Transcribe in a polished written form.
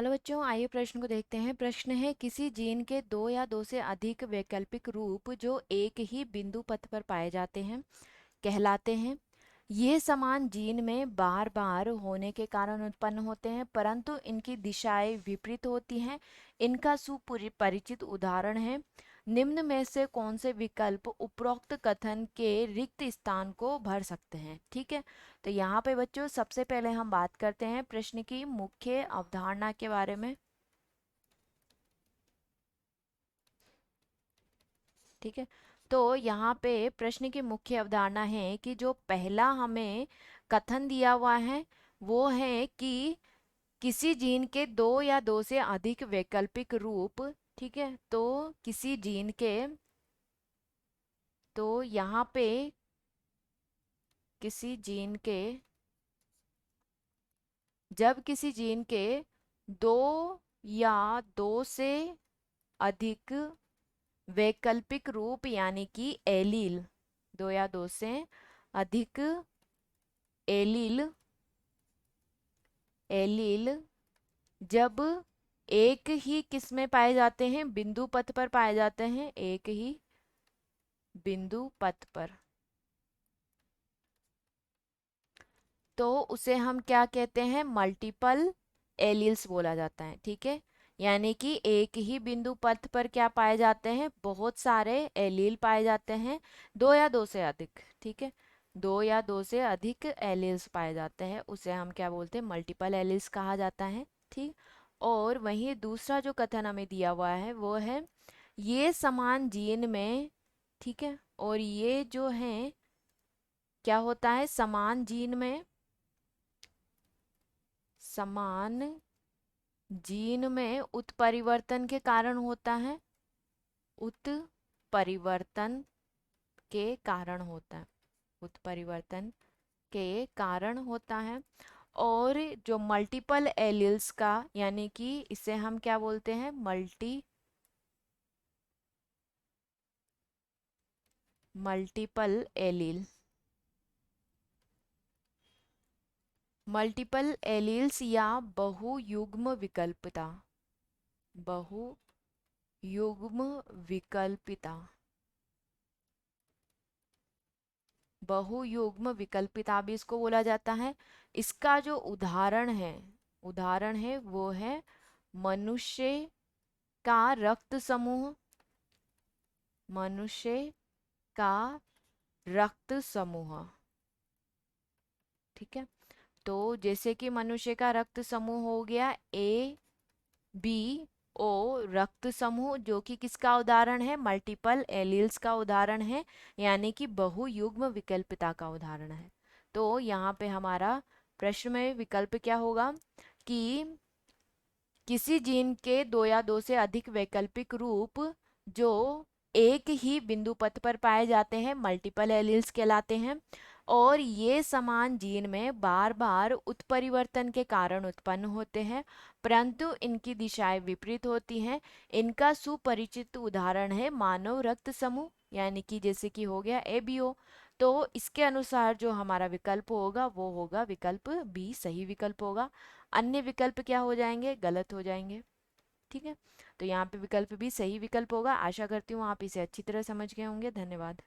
Hello बच्चों, आइए प्रश्न को देखते हैं। प्रश्न है, किसी जीन के दो या दो से अधिक वैकल्पिक रूप जो एक ही बिंदु पथ पर पाए जाते हैं कहलाते हैं। ये समान जीन में बार बार होने के कारण उत्पन्न होते हैं, परंतु इनकी दिशाएं विपरीत होती हैं। इनका सुपरिचित उदाहरण है। निम्न में से कौन से विकल्प उपरोक्त कथन के रिक्त स्थान को भर सकते हैं? ठीक है, तो यहाँ पे बच्चों सबसे पहले हम बात करते हैं प्रश्न की मुख्य अवधारणा के बारे में। ठीक है, तो यहाँ पे प्रश्न की मुख्य अवधारणा है कि जो पहला हमें कथन दिया हुआ है वो है कि किसी जीन के दो या दो से अधिक वैकल्पिक रूप। ठीक है, तो किसी जीन के, तो यहाँ पे किसी जीन के, जब किसी जीन के दो या दो से अधिक वैकल्पिक रूप यानी कि एलील, दो या दो से अधिक एलील एलील जब एक ही किस में पाए जाते हैं, बिंदु पथ पर पाए जाते हैं, एक ही बिंदु पथ पर, तो उसे हम क्या कहते हैं? मल्टीपल एलील्स बोला जाता है। ठीक है, यानी कि एक ही बिंदु पथ पर क्या पाए जाते हैं? बहुत सारे एलील पाए जाते हैं, दो या दो से अधिक। ठीक है, दो या दो से अधिक एलील्स पाए जाते हैं, उसे हम क्या बोलते हैं? मल्टीपल एलील्स कहा जाता है। ठीक, और वहीं दूसरा जो कथन हमें दिया हुआ है वो है, ये समान जीन में, ठीक है, और ये जो है क्या होता है? समान जीन में, समान जीन में उत्परिवर्तन के कारण होता है, उत्परिवर्तन के कारण होता है, उत्परिवर्तन के कारण होता है। और जो मल्टीपल एलील्स का, यानी कि इसे हम क्या बोलते हैं? मल्टीपल एलील, मल्टीपल एलील्स या बहुयुग्म विकल्पता, बहुयुग्म विकल्पिता, बहुयुग्म विकल्पिता भी इसको बोला जाता है। इसका जो उदाहरण है वो है मनुष्य का रक्त समूह, मनुष्य का रक्त समूह। ठीक है, तो जैसे कि मनुष्य का रक्त समूह हो गया ABO रक्त समूह, जो कि किसका उदाहरण है? मल्टीपल एलील्स का उदाहरण है, यानी कि बहुयुग्म विकल्पिता का उदाहरण है। तो यहाँ पे हमारा प्रश्न में विकल्प क्या होगा कि किसी जीन के दो या दो से अधिक वैकल्पिक रूप जो एक ही बिंदु पथ पर पाए जाते हैं मल्टीपल एलील्स कहलाते हैं, और ये समान जीन में बार बार उत्परिवर्तन के कारण उत्पन्न होते हैं, परंतु इनकी दिशाएं विपरीत होती हैं। इनका सुपरिचित उदाहरण है मानव रक्त समूह, यानी कि जैसे कि हो गया ABO। तो इसके अनुसार जो हमारा विकल्प होगा वो होगा विकल्प बी, सही विकल्प होगा। अन्य विकल्प क्या हो जाएंगे? गलत हो जाएंगे। ठीक है, तो यहाँ पे विकल्प भी सही विकल्प होगा। आशा करती हूँ आप इसे अच्छी तरह समझ गए होंगे। धन्यवाद।